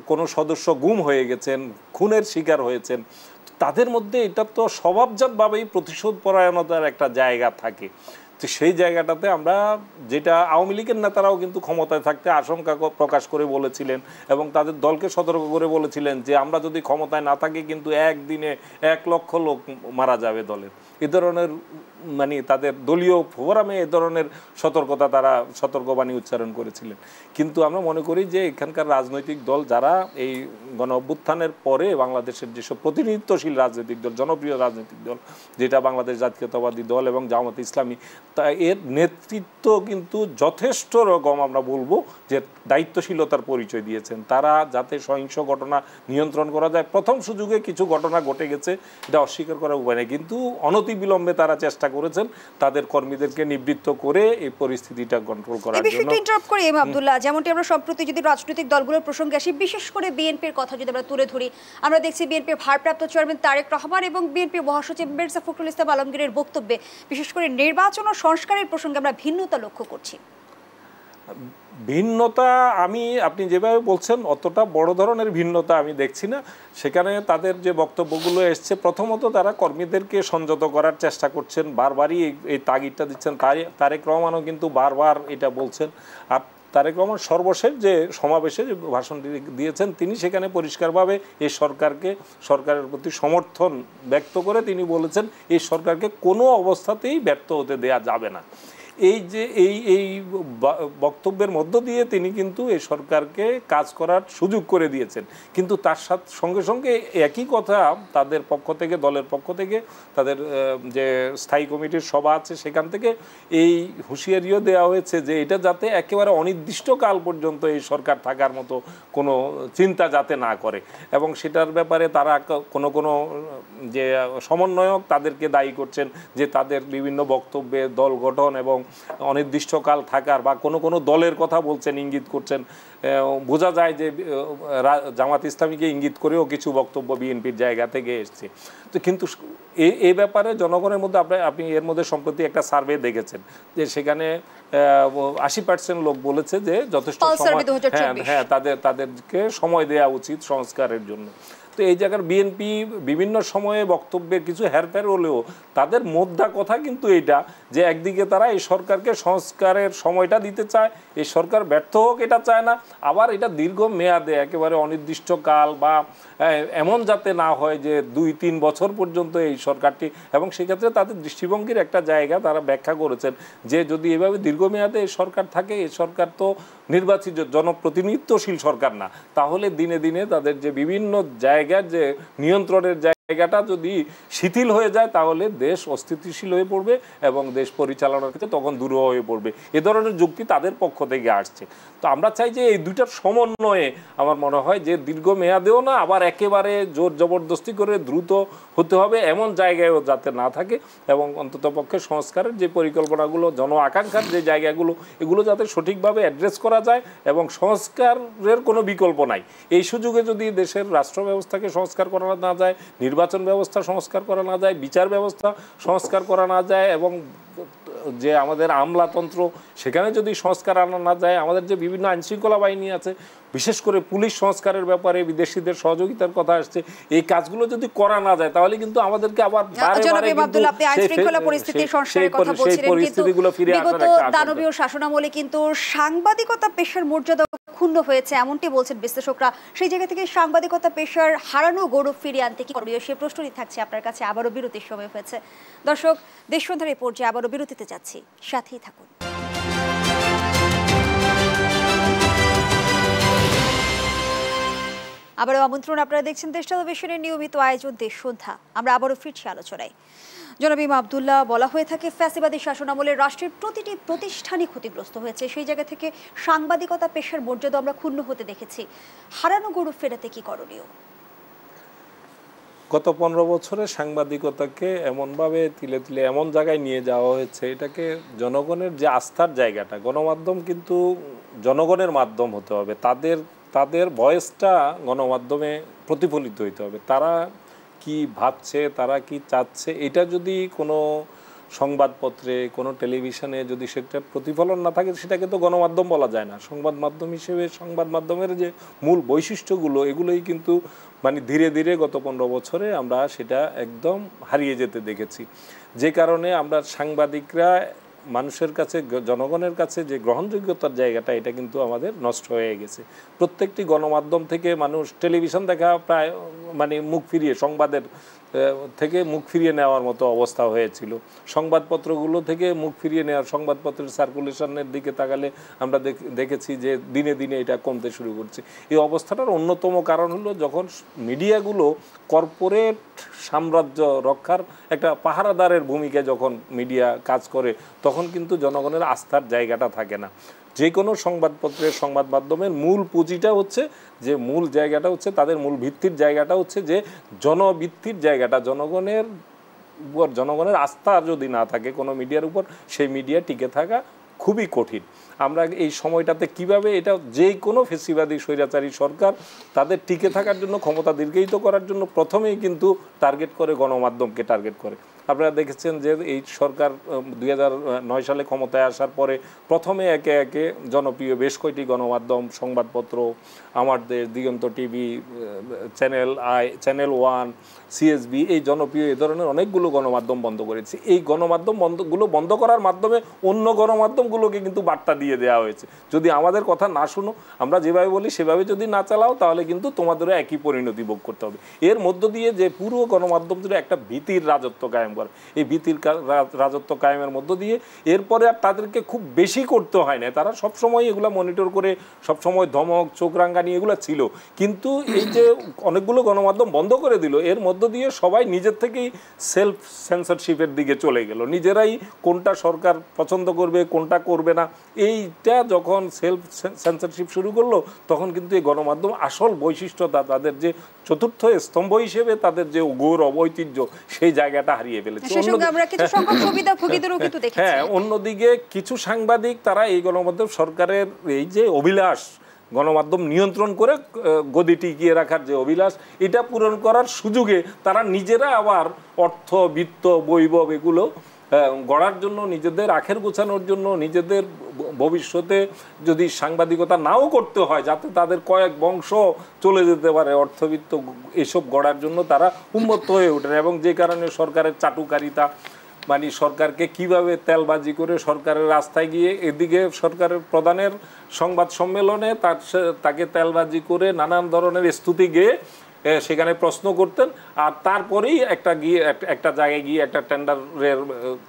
কোনো সদস্য গুম হয়ে গেছেন, খুনের শিকার হয়েছেন, তাদের মধ্যে এটা তো স্বভাবজাতভাবেই প্রতিশোধ পরায়ণতার একটা জায়গা থাকে। তো সেই জায়গাটাতে আমরা যেটা আওয়ামী লীগের নেতারাও কিন্তু ক্ষমতায় থাকতে আশঙ্কা প্রকাশ করে বলেছিলেন এবং তাদের দলকে সতর্ক করে বলেছিলেন যে আমরা যদি ক্ষমতায় না থাকি কিন্তু একদিনে ১ লক্ষ লোক মারা যাবে দলের। এ ধরনের মানে তাদের দলীয় ফোরামে এ ধরনের সতর্কবাণী উচ্চারণ করেছিলেন। কিন্তু আমরা মনে করি যে এখানকার রাজনৈতিক দল যারা এই গণ অভ্যুত্থানের পরে বাংলাদেশের যেসব প্রতিনিধিত্বশীল রাজনৈতিক দল, জনপ্রিয় রাজনৈতিক দল যেটা বাংলাদেশ জাতীয়তাবাদী দল এবং জামাত ইসলামী, তা এর নেতৃত্ব কিন্তু যথেষ্ট রকম আমরা বলবো যে দায়িত্বশীলতার পরিচয় দিয়েছেন। তারা যাতে সহিংস ঘটনা নিয়ন্ত্রণ করা যায়, প্রথম সুযোগে কিছু ঘটনা ঘটে গেছে, এটা অস্বীকার করার উপায় নেই, কিন্তু অনতি অনতিবিলম্বে তারা চেষ্টা করেছেন তাদের কর্মীদেরকে নিবৃত্ত করে এই পরিস্থিতিটা কন্ট্রোল করার জন্য। বিষয়টা ইন্টারাপ্ট করি আব্দুল্লাহ, যেমনটি আমরা সম্প্রতি যদি রাজনৈতিক দলগুলোর প্রসঙ্গে আসি, বিশেষ করে বিএনপির কথা যদি আমরা তুলে ধরি, আমরা দেখছি বিএনপির ভারপ্রাপ্ত চেয়ারম্যান তারেক রহমান এবং বিএনপির মহাসচিব মির্জা ফখরুল ইসলাম আলমগীরের বক্তব্যে বিশেষ করে নির্বাচন ও সংস্কারের প্রসঙ্গে আমরা ভিন্নতা লক্ষ্য করছি। ভিন্নতা আপনি যেভাবে বলছেন অতটা বড় ধরনের ভিন্নতা আমি দেখছি না। সেখানে তাদের যে বক্তব্যগুলো এসছে, প্রথমত তারা কর্মীদেরকে সংযত করার চেষ্টা করছেন, বারবারই এই তাগিদটা দিচ্ছেন। তারেক রহমানও কিন্তু বারবার এটা বলছেন। আর তারেক রহমান সর্বশেষ যে সমাবেশে যে ভাষণটি দিয়েছেন, তিনি সেখানে পরিষ্কারভাবে এই সরকারের প্রতি সমর্থন ব্যক্ত করে তিনি বলেছেন এই সরকারকে কোনো অবস্থাতেই ব্যর্থ হতে দেয়া যাবে না। এই যে এই বক্তব্যের মধ্য দিয়ে তিনি কিন্তু এই সরকারকে কাজ করার সুযোগ করে দিয়েছেন। কিন্তু তার সঙ্গে সঙ্গে একই কথা তাদের পক্ষ থেকে, দলের পক্ষ থেকে, তাদের যে স্থায়ী কমিটির সভা আছে সেখান থেকে এই হুঁশিয়ারিও দেওয়া হয়েছে যে এটা যাতে একেবারে অনির্দিষ্টকাল পর্যন্ত এই সরকার থাকার মতো কোনো চিন্তা যাতে না করে, এবং সেটার ব্যাপারে তারা কোনো যে সমন্বয়ক তাদেরকে দায়ী করছেন যে তাদের বিভিন্ন বক্তব্যে দল গঠন এবং অনির্দিষ্টকাল থাকার বা কোনো দলের কথা বলছেন, ইঙ্গিত করছেন। বোঝা যায় যে জামাত ইসলামীকে ইঙ্গিত করেও কিছু বক্তব্য বিএনপির জায়গা থেকে এসছে। তো কিন্তু এই ব্যাপারে জনগণের মধ্যে আপনি এর মধ্যে সম্প্রতি একটা সার্ভে দেখেছেন যে সেখানে 80% লোক বলেছে যে যথেষ্ট সময়, হ্যাঁ তাদেরকে সময় দেওয়া উচিত সংস্কারের জন্য। তো এই জায়গার বিএনপি বিভিন্ন সময়ে বক্তব্যের কিছু হেরফের হলেও তাদের মোদ্দা কথা কিন্তু এইটা যে একদিকে তারা এই সরকারকে সংস্কারের সময়টা দিতে চায়, এই সরকার ব্যর্থ হোক এটা চায় না, আবার এটা দীর্ঘ মেয়াদে একেবারে অনির্দিষ্টকাল বা এমন যাতে না হয় যে 2-3 বছর পর্যন্ত এই সরকারটি, এবং সেক্ষেত্রে তাদের দৃষ্টিভঙ্গির একটা জায়গা তারা ব্যাখ্যা করেছেন যে যদি এভাবে দীর্ঘমেয়াদে এই সরকার থাকে, এই সরকার তো নির্বাচিত জনপ্রতিনিধিত্বশীল সরকার না, তাহলে দিনে দিনে তাদের যে বিভিন্ন জায়গার যে নিয়ন্ত্রণের জায়গাটা যদি শিথিল হয়ে যায় তাহলে দেশ অস্থিতিশীল হয়ে পড়বে এবং দেশ পরিচালনার ক্ষেত্রে তখন দুরূহ হয়ে পড়বে। এ ধরনের যুক্তি তাদের পক্ষ থেকে আসছে। তো আমরা চাই যে এই দুইটার সমন্বয়ে আমার মনে হয় যে দীর্ঘমেয়াদেও না, আবার একেবারে জোর জবরদস্তি করে দ্রুত হতে হবে এমন জায়গায়ও যাতে না থাকে, এবং অন্ততপক্ষে সংস্কারের যে পরিকল্পনাগুলো, জন আকাঙ্ক্ষার যে জায়গাগুলো, এগুলো যাতে সঠিকভাবে অ্যাড্রেস করা যায় এবং সংস্কারের কোনো বিকল্প নাই। এই সুযোগে যদি দেশের রাষ্ট্র ব্যবস্থাকে সংস্কার করা না যায়, নির্বাচন ব্যবস্থা সংস্কার করা না যায়, বিচার ব্যবস্থা সংস্কার করা না যায়, এবং যে আমাদের আমলাতন্ত্র সেখানে যদি সংস্কার আনা না যায়, আমাদের যে বিভিন্ন আইনশৃঙ্খলা বাহিনী আছে, বিশেষ করে পুলিশ সংস্কারের ব্যাপারে বিদেশিদের সহযোগিতার কথা আসছে, এই কাজগুলো যদি করা না যায় তাহলে কিন্তু আমাদেরকে আবার পরিস্থিতিগুলো ফিরে আসার একটা দানবীয় শাসনামলে কিন্তু সাংবাদিকতা পেশার মর্যাদা ক্ষুণ্ণ হয়েছে এমনটি বলছেন বিশ্লেষকরা। সেই জায়গা থেকে সাংবাদিকতা পেশার হারানো গৌরব ফিরিয়ে আনতে কি করণীয়, সে প্রশ্নটি থাকছে আপনার কাছে। আবারও বিরতির সময় হয়েছে। দর্শক, দেশ সন্ধ্যার এই পর্যায়ে আবারও বিরতিতে যাচ্ছি, সাথেই থাকুন। আবারও আমন্ত্রণ, আপনারা দেখছেন দেশ টেলিভিশনের নিয়মিত আয়োজন দেশ সন্ধ্যা। আমরা আবারও ফিরছি আলোচনায়। জনাব আব্দুল্লাহ, বলা হয়ে থাকে ফ্যাসিবাদী শাসনামলে রাষ্ট্রের প্রতিটি প্রতিষ্ঠানই ক্ষতিগ্রস্ত হয়েছে, সেই জায়গা থেকে সাংবাদিকতা পেশার মর্যাদা আমরা ক্ষুণ্ণ হতে দেখেছি। হারানো গৌরব ফেরাতে কি করণীয়? গত 15 বছরে সাংবাদিকতাকে এমনভাবে তিলে তিলে এমন জায়গায় নিয়ে যাওয়া হয়েছে, এটাকে জনগণের যে আস্থার জায়গাটা, গণমাধ্যম কিন্তু জনগণের মাধ্যম হতে হবে, তাদের ভয়েসটা গণমাধ্যমে প্রতিফলিত হইতে হবে। তারা কি ভাবছে, তারা কি চাচ্ছে, এটা যদি কোনো সংবাদপত্রে, কোনো টেলিভিশনে যদি সেটা প্রতিফলন না থাকে, সেটাকে তো গণমাধ্যম বলা যায় না। সংবাদ মাধ্যম হিসেবে সংবাদ মাধ্যমের যে মূল বৈশিষ্ট্যগুলো, এগুলোই কিন্তু ধীরে ধীরে গত 15 বছরে আমরা সেটা একদম হারিয়ে যেতে দেখেছি। যে কারণে আমরা সাংবাদিকরা মানুষের কাছে, জনগণের কাছে যে গ্রহণযোগ্যতার জায়গাটা, এটা কিন্তু আমাদের নষ্ট হয়ে গেছে। প্রত্যেকটি গণমাধ্যম থেকে মানুষ টেলিভিশন দেখা প্রায় মুখ ফিরিয়ে, সংবাদের থেকে মুখ ফিরিয়ে নেওয়ার মতো অবস্থা হয়েছিল। সংবাদপত্রগুলো থেকে মুখ ফিরিয়ে নেওয়ার, সংবাদপত্রের সার্কুলেশনের দিকে তাকালে আমরা দেখেছি যে দিনে দিনে এটা কমতে শুরু করছে। এই অবস্থাটার অন্যতম কারণ হলো যখন মিডিয়াগুলো কর্পোরেট সাম্রাজ্য রক্ষার একটা পাহারাদারের ভূমিকায় যখন মিডিয়া কাজ করে, তখন কিন্তু জনগণের আস্থার জায়গাটা থাকে না। যে কোনো সংবাদপত্রের, সংবাদ মাধ্যমের মূল পুঁজিটা হচ্ছে, যে মূল জায়গাটা হচ্ছে, তাদের মূল ভিত্তির জায়গাটা হচ্ছে যে জনভিত্তির জায়গাটা, জনগণের উপর জনগণের আস্থা যদি না থাকে কোনো মিডিয়ার উপর, সেই মিডিয়া টিকে থাকা খুবই কঠিন। আমরা এই সময়টাতে কিভাবে এটা যে কোনো ফেসিবাদী স্বৈরাচারী সরকার তাদের টিকে থাকার জন্য, ক্ষমতা দীর্ঘায়িত করার জন্য প্রথমেই কিন্তু টার্গেট করে গণমাধ্যমকে টার্গেট করে। আপনারা দেখেছেন যে এই সরকার 2009 সালে ক্ষমতায় আসার পরে প্রথমে একে একে জনপ্রিয় বেশ কয়েকটি গণমাধ্যম, সংবাদপত্র, আমার দেশ, দিগন্ত টিভি, চ্যানেল 1, সিএসবি, এই জনপ্রিয় এই ধরনের অনেকগুলো গণমাধ্যম বন্ধ করেছে। এই গণমাধ্যম বন্ধ করার মাধ্যমে অন্য গণমাধ্যমগুলোকে কিন্তু বার্তা দিয়ে দেওয়া হয়েছে, যদি আমাদের কথা না শুনো, আমরা যেভাবে বলি সেভাবে যদি না চালাও, তাহলে কিন্তু তোমাদেরও একই পরিণতি ভোগ করতে হবে। এর মধ্য দিয়ে যে পুরো গণমাধ্যম জুড়ে একটা ভীতির রাজত্ব কায়েম করে, এই ভীতির রাজত্ব কায়েমের মধ্য দিয়ে এরপরে আর তাদেরকে খুব বেশি করতে হয় না, তারা সবসময় এগুলো মনিটর করে, সবসময় ধমক, চোখ রাঙ্গানি এগুলো ছিল। কিন্তু এই যে অনেকগুলো গণমাধ্যম বন্ধ করে দিল, এর মধ্য দিয়ে সবাই নিজের থেকেই সেলফ সেন্সরশিপের দিকে চলে গেল, নিজেরাই কোনটা সরকার পছন্দ করবে কোনটা করবে না, এইটা যখন সেলফ সেন্সরশিপ শুরু করলো, তখন কিন্তু এই গণমাধ্যম আসল বৈশিষ্ট্যতা, তাদের যে চতুর্থ স্তম্ভ হিসেবে তাদের যে গৌরব ঐতিহ্য, সেই জায়গাটা হারিয়ে ফেলেছে। হ্যাঁ, অন্যদিকে কিছু সাংবাদিক তারা এই গণমাধ্যম সরকারের এই যে অভিলাষ, গণমাধ্যম নিয়ন্ত্রণ করে গদি টিকিয়ে রাখার যে অভিলাষ, এটা পূরণ করার সুযোগে তারা নিজেরা আবার অর্থ, বিত্ত, বৈভব এগুলো গড়ার জন্য, নিজেদের আখের গোছানোর জন্য, নিজেদের ভবিষ্যতে যদি সাংবাদিকতা নাও করতে হয়, যাতে তাদের কয়েক বংশ চলে যেতে পারে, অর্থবিত্ত এসব গড়ার জন্য তারা উন্মত্ত হয়ে ওঠেন। এবং যে কারণে সরকারের চাটুকারিতা, মানে সরকারকে কিভাবে তেলবাজি করে সরকারের রাস্তায় গিয়ে, এদিকে সরকারের প্রধানের সংবাদ সম্মেলনে তাকে তেলবাজি করে নানান ধরনের স্তুতি গেয়ে সেখানে প্রশ্ন করতেন, আর তারপরেই একটা জায়গায় গিয়ে একটা টেন্ডারের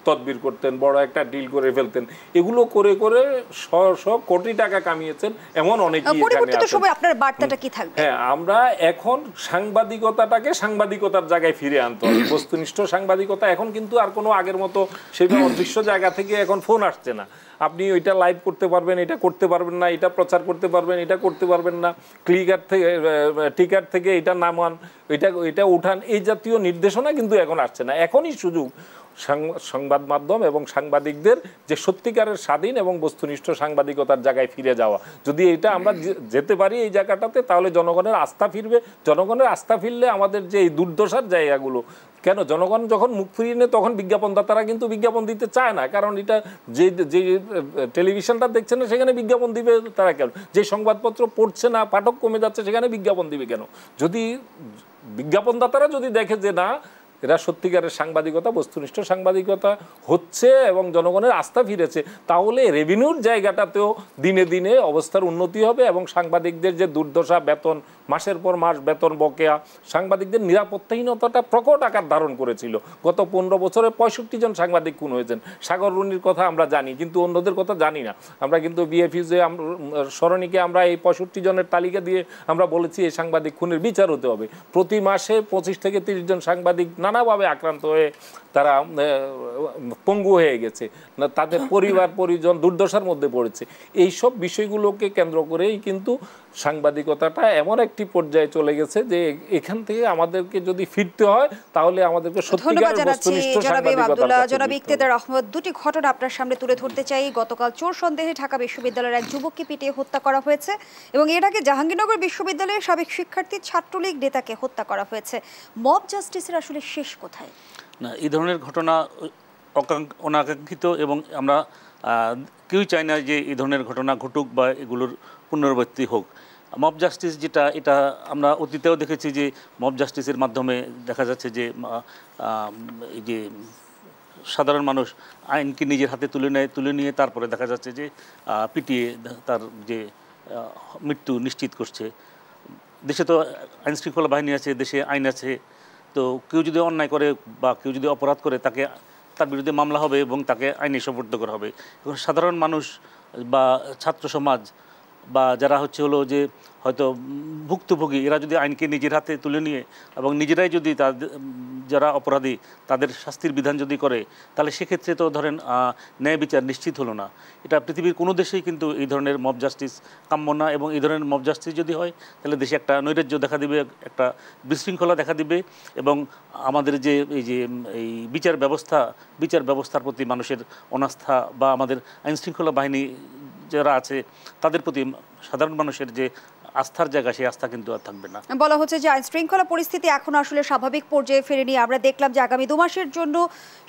তদবির করতেন, বড় একটা ডিল করে ফেলতেন। এগুলো করে করে শ কোটি টাকা কামিয়েছেন এমন অনেকেই এখানে আছেন। হ্যাঁ, আমরা এখন সাংবাদিকতাটাকে সাংবাদিকতার জায়গায় ফিরে আনতে হবে, বস্তুনিষ্ঠ সাংবাদিকতা। এখন কিন্তু আর কোনো আগের মতো সেইভাবে অদৃশ্য জায়গা থেকে এখন ফোন আসছে না, আপনি ওইটা লাইভ করতে পারবেন, এটা করতে পারবেন না, এটা প্রচার করতে পারবেন, এটা করতে পারবেন না, টিকার থেকে এটা নামান, এটা উঠান, এই জাতীয় নির্দেশনা কিন্তু এখন আসছে না। এখনই সুযোগ সংবাদ মাধ্যম এবং সাংবাদিকদের যে সত্যিকারের স্বাধীন এবং বস্তুনিষ্ঠ সাংবাদিকতার জায়গায় ফিরে যাওয়া। যদি এটা আমরা যেতে পারি এই জায়গাটাতে, তাহলে জনগণের আস্থা ফিরবে। জনগণের আস্থা ফিরলে আমাদের যে এই দুর্দশার জায়গাগুলো, কেন জনগণ যখন মুখ ফিরিয়ে নেয় তখন বিজ্ঞাপনদাতারা কিন্তু বিজ্ঞাপন দিতে চায় না, কারণ এটা যে টেলিভিশনটা দেখছে না সেখানে বিজ্ঞাপন দিবে তারা কেন, যে সংবাদপত্র পড়ছে না, পাঠক কমে যাচ্ছে, সেখানে বিজ্ঞাপন দিবে কেন? যদি বিজ্ঞাপনদাতারা যদি দেখে যে না, এরা সত্যিকারের সাংবাদিকতা, বস্তুনিষ্ঠ সাংবাদিকতা হচ্ছে এবং জনগণের আস্থা ফিরেছে, তাহলে রেভিনিউর জায়গাটাতেও দিনে দিনে অবস্থার উন্নতি হবে। এবং সাংবাদিকদের যে দুর্দশা, বেতন মাসের পর মাস বেতন বকেয়া, সাংবাদিকদের নিরাপত্তাহীনতাটা প্রকট আকার ধারণ করেছিল। গত 15 বছরে 65 জন সাংবাদিক খুন হয়েছেন। সাগর রুনির কথা আমরা জানি, কিন্তু অন্যদের কথা জানি না। আমরা কিন্তু বিএফইউজে সরণিকে আমরা এই 65 জনের তালিকা দিয়ে আমরা বলেছি এই সাংবাদিক খুনের বিচার হতে হবে। প্রতি মাসে 25 থেকে 30 জন সাংবাদিক নানাভাবে আক্রান্ত হয়ে তারা পঙ্গু হয়ে গেছে, তাদের পরিবার পরিজন দুর্দশার মধ্যে পড়েছে। এইসব বিষয়গুলোকে কেন্দ্র করেই কিন্তু সাংবাদিকতাটা এমন একটি পর্যায়ে চলে গেছে যে এখান থেকে আমাদেরকে যদি ফিরতে হয়, তাহলে আমাদেরকে সত্যিকারের বস্তুনিষ্ঠ সাংবাদিকতা। জনাব ইকতেদার আহমদ, দুটি ঘটনা আপনার সামনে তুলে ধরতে চাই। গতকাল চোর সন্দেহে ঢাকা বিশ্ববিদ্যালয়ের এক যুবককে পিটিয়ে হত্যা করা হয়েছে এবং এর আগে জাহাঙ্গীরনগর বিশ্ববিদ্যালয়ের সাবেক শিক্ষার্থী ছাত্রলীগ নেতাকে হত্যা করা হয়েছে। মব জাস্টিসের আসলে শেষ কোথায়? না, এই ধরনের ঘটনা অনাকাঙ্ক্ষিত এবং আমরা কেউই চাই না যে এই ধরনের ঘটনা ঘটুক বা এগুলোর পুনরাবৃত্তি হোক। মব জাস্টিস যেটা, এটা আমরা অতীতেও দেখেছি যে মব জাস্টিসের মাধ্যমে দেখা যাচ্ছে যে এই যে সাধারণ মানুষ আইনকে নিজের হাতে তুলে নিয়ে তারপরে দেখা যাচ্ছে যে পিটিয়ে তার যে মৃত্যু নিশ্চিত করছে। দেশে তো আইনশৃঙ্খলা বাহিনী আছে, দেশে আইন আছে, তো কেউ যদি অন্যায় করে বা কেউ যদি অপরাধ করে তার বিরুদ্ধে মামলা হবে এবং তাকে আইনে সোপর্দ করা হবে। এখন সাধারণ মানুষ বা ছাত্র সমাজ বা যারা হচ্ছে হলো যে হয়তো ভুক্তভোগী, এরা যদি আইনকে নিজের হাতে তুলে নিয়ে এবং নিজেরাই যদি তাদের যারা অপরাধী তাদের শাস্তির বিধান যদি করে, তাহলে সেক্ষেত্রে তো ধরেন ন্যায় বিচার নিশ্চিত হলো না। এটা পৃথিবীর কোনো দেশেই কিন্তু এই ধরনের মব জাস্টিস কাম্য না, এবং এই ধরনের মব জাস্টিস যদি হয় তাহলে দেশে একটা নৈরাজ্য দেখা দিবে, একটা বিশৃঙ্খলা দেখা দিবে, এবং আমাদের যে এই বিচার ব্যবস্থার প্রতি মানুষের অনাস্থা বা আমাদের আইনশৃঙ্খলা বাহিনী যারা আছে তাদের প্রতি সাধারণ মানুষের যে আস্থার জায়গা, সেই আস্থা কিন্তু আর থাকবে না। বলা হচ্ছে যে আইন শৃঙ্খলা পরিস্থিতি এখন আসলে স্বাভাবিক পর্যায়ে ফিরেনি। আমরা দেখলাম যে আগামী 2 মাসের জন্য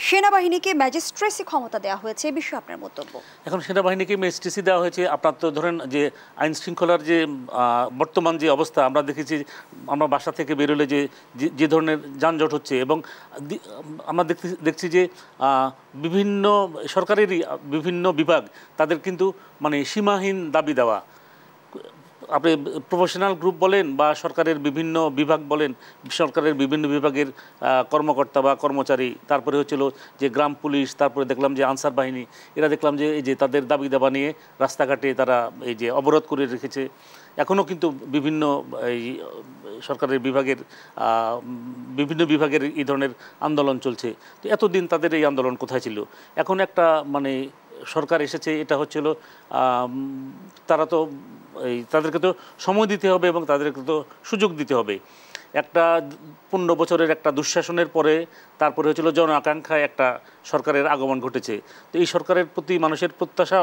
সেনাবাহিনীকে ম্যাজিস্ট্রেসি ক্ষমতা দেওয়া হয়েছে, এই বিষয়ে আপনার মন্তব্য? এখন সেনাবাহিনীকে ম্যাজিস্ট্রেসি দেওয়া হয়েছে। আপনার তো ধরেন যে আইন শৃঙ্খলার যে বর্তমান যে অবস্থা আমরা দেখেছি, আমরা বাসা থেকে বেরোলে যে ধরনের যানজট হচ্ছে, এবং আমরা দেখছি যে বিভিন্ন সরকারেরই বিভিন্ন বিভাগ তাদের কিন্তু মানে সীমাহীন দাবি দেওয়া, আপনি প্রফেশনাল গ্রুপ বলেন বা সরকারের বিভিন্ন বিভাগ বলেন, সরকারের বিভিন্ন বিভাগের কর্মকর্তা বা কর্মচারী, তারপরে হচ্ছিল যে গ্রাম পুলিশ, তারপরে দেখলাম যে আনসার বাহিনী, এরা দেখলাম যে এই যে তাদের দাবি দাবা নিয়ে রাস্তাঘাটে তারা এই যে অবরোধ করে রেখেছে। এখনও কিন্তু বিভিন্ন এই সরকারের বিভিন্ন বিভাগের এই ধরনের আন্দোলন চলছে। তো এতদিন তাদের এই আন্দোলন কোথায় ছিল? এখন একটা মানে সরকার এসেছে, এটা হচ্ছিল তাদেরকে তো সময় দিতে হবে এবং তাদেরকে তো সুযোগ দিতে হবে। একটা 15 বছরের একটা দুঃশাসনের পরে তারপরে হচ্ছিল জন আকাঙ্ক্ষায় একটা সরকারের আগমন ঘটেছে। তো এই সরকারের প্রতি মানুষের প্রত্যাশা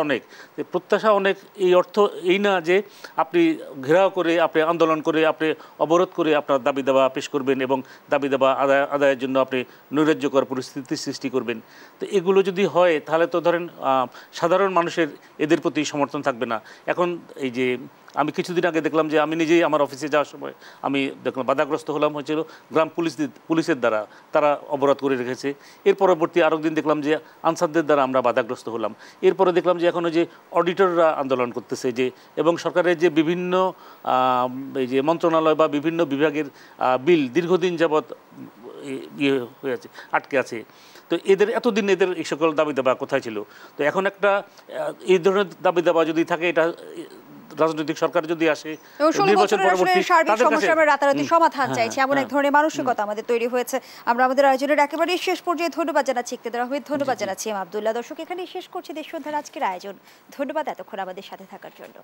অনেক। এই অর্থ এই না যে আপনি ঘেরাও করে, আপনি আন্দোলন করে, আপনি অবরোধ করে আপনার দাবি দাবা পেশ করবেন এবং দাবি দাবা আদায়ের জন্য আপনি নৈরাজ্যকর পরিস্থিতি সৃষ্টি করবেন। তো এগুলো যদি হয় তাহলে তো ধরেন সাধারণ মানুষের এদের প্রতি সমর্থন থাকবে না। এখন এই যে আমি কিছুদিন আগে দেখলাম যে আমি নিজেই আমার অফিসে যাওয়ার সময় আমি দেখলাম বাধাগ্রস্ত হলাম হচ্ছিল গ্রাম পুলিশের দ্বারা, তারা অবরোধ করে রেখেছে। এর পরবর্তী আরও দিন দেখলাম যে আনসারদের দ্বারা আমরা বাধাগ্রস্ত হলাম। এরপরে দেখলাম যে এখনও যে অডিটররা আন্দোলন করতেছে, যে এবং সরকারের যে বিভিন্ন এই যে মন্ত্রণালয় বা বিভিন্ন বিভাগের বিল দীর্ঘদিন যাবৎ হয়ে আছে, আটকে আছে। তো এতদিন এদের এই সকল দাবি দাবা কোথায় ছিল? তো এখন একটা এই ধরনের দাবি দাবা যদি থাকে, এটা রাজনৈতিক সরকার যদি আসে, নির্বাচন পরবর্তী আমরা রাতারাতি সমাধান চাইছি, এমন এক ধরনের মানসিকতা আমাদের তৈরি হয়েছে। আমরা আমাদের আয়োজনের একেবারে শেষ পর্যায়ে ধন্যবাদ জানাচ্ছি ইকতেদার আহমেদ, ধন্যবাদ জানাচ্ছি আব্দুল্লাহ। দর্শক, এখানেই শেষ করছি দেশসন্ধ্যার আজকের আয়োজন। ধন্যবাদ এতক্ষণ আমাদের সাথে থাকার জন্য।